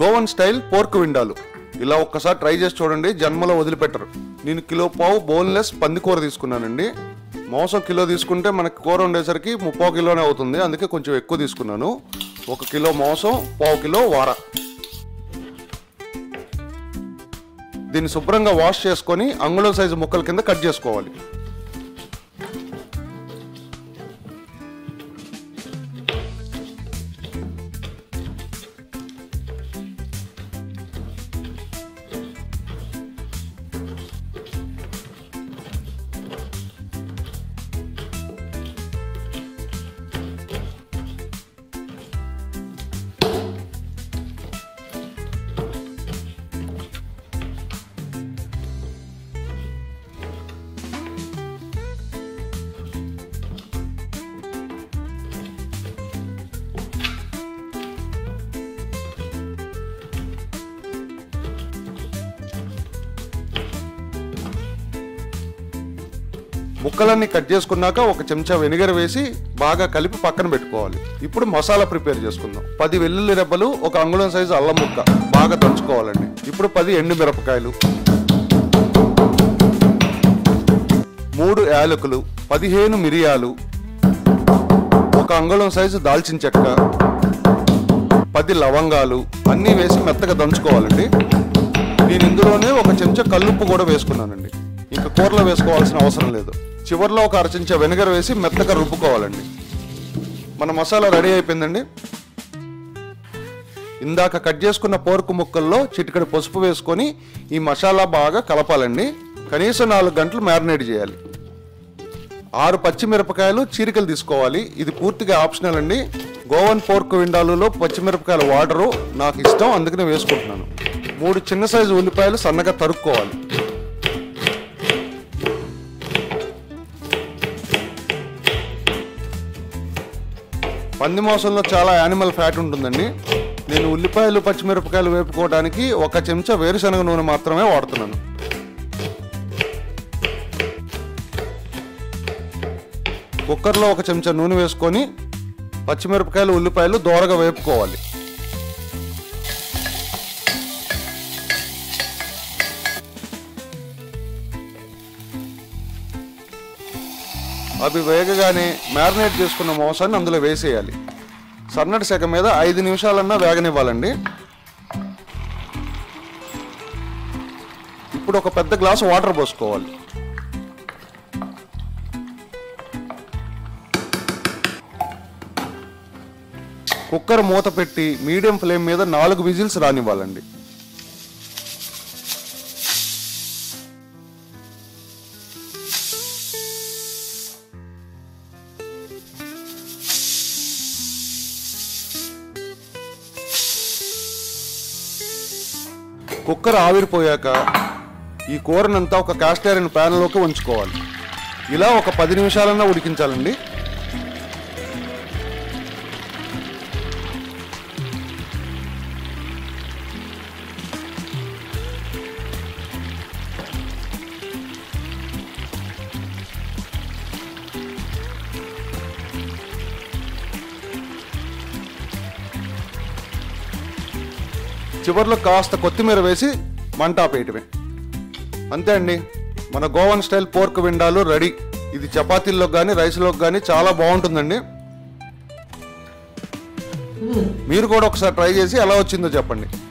Goan style pork విండాలు ఇలా ఒక్కసారి try చేసి చూడండి, జన్మలో వదిలిపెట్టరు. నేను కిలో పావు బోన్లెస్ పంది కూర తీసుకున్నానండి. మాంసం కిలో తీసుకుంటే మనకి కూర ఉండేసరికి 30 కిలోనే అవుతుంది, అందుకే కొంచెం ఎక్కువ తీసుకున్నాను. 1 కిలో మాంసం, పావు కిలో వార. దీన్ని శుభ్రంగా వాష్ చేసుకొని అంగుళం సైజు ముక్కల కింద కట్ చేసుకోవాలి. ముక్కలన్నీ కట్ చేసుకున్నాక 1 చెంచా వెనిగర్ వేసి బాగా కలిపి పక్కన పెట్టుకోవాలి. ఇప్పుడు మసాలా ప్రిపేర్ చేసుకుందాం. 10 వెల్లుల్లి రెబ్బలు, 1 అంగుళం సైజు అల్లం ముక్క బాగా దంచుకోవాలండి. ఇప్పుడు 10 ఎండు మిరపకాయలు, 3 యాలకులు, 15 మిరియాలు, 1 అంగుళం సైజు దాల్చిన చెక్క, 10 లవంగాలు అన్నీ వేసి మెత్తగా దంచుకోవాలండి. నేను ఇందులోనే 1 చెంచా కల్లుప్పు కూడా వేసుకున్నానండి. ఇంకా కూరలో వేసుకోవాల్సిన అవసరం లేదు. చివరిలో 1 అర చెంచా వెనిగర్ వేసి మెత్తగా రుబ్బుకోవాలండి. మన మసాలా రెడీ అయిపోయిందండి. ఇందాక కట్ చేసుకున్న పోర్కు ముక్కల్లో చిటికెడు పసుపు వేసుకొని ఈ మసాలా బాగా కలపాలండి. కనీసం 4 గంటలు మ్యారినేట్ చేయాలి. 6 పచ్చిమిరపకాయలు చీరికలు తీసుకోవాలి. ఇది పూర్తిగా ఆప్షనల్ అండి. గోవన్ పోర్క్ విండాలులో పచ్చిమిరపకాయలు వాడరు, నాకు ఇష్టం, అందుకనే వేసుకుంటున్నాను. 3 చిన్న సైజు ఉల్లిపాయలు సన్నగా తరుక్కోవాలి. పంది మాంసంలో చాలా యానిమల్ ఫ్యాట్ ఉంటుందండి. నేను ఉల్లిపాయలు పచ్చిమిరపకాయలు వేపుకోవడానికి 1 చెంచా వేరుశనగ నూనె మాత్రమే వాడుతున్నాను. కుక్కర్లో 1 చెంచా నూనె వేసుకొని పచ్చిమిరపకాయలు ఉల్లిపాయలు దోరగా వేపుకోవాలి. అవి వేగగానే మ్యారినేట్ చేసుకున్న మాంసాన్ని అందులో వేసేయాలి. సన్నటి సెగ మీద 5 నిమిషాలన్నా వేగనివ్వాలండి. ఇప్పుడు 1 పెద్ద గ్లాసు వాటర్ పోసుకోవాలి. కుక్కర్ మూత పెట్టి మీడియం ఫ్లేమ్ మీద 4 విజిల్స్ రానివ్వాలండి. కుక్కర్ ఆవిరిపోయాక ఈ కూరనంతా ఒక కాస్ట్ ఐరన్ ప్యాన్లోకి ఉంచుకోవాలి. ఇలా 10 నిమిషాలన్నా ఉడికించాలండి. చివర్లో కాస్త కొత్తిమీర వేసి మంట ఆపేయటమే. అంతే అండి, మన గోవన్ స్టైల్ పోర్క్ విండాలు రెడీ. ఇది చపాతీల్లోకి కానీ రైస్లోకి కానీ చాలా బాగుంటుందండి. మీరు కూడా ఒకసారి ట్రై చేసి ఎలా వచ్చిందో చెప్పండి.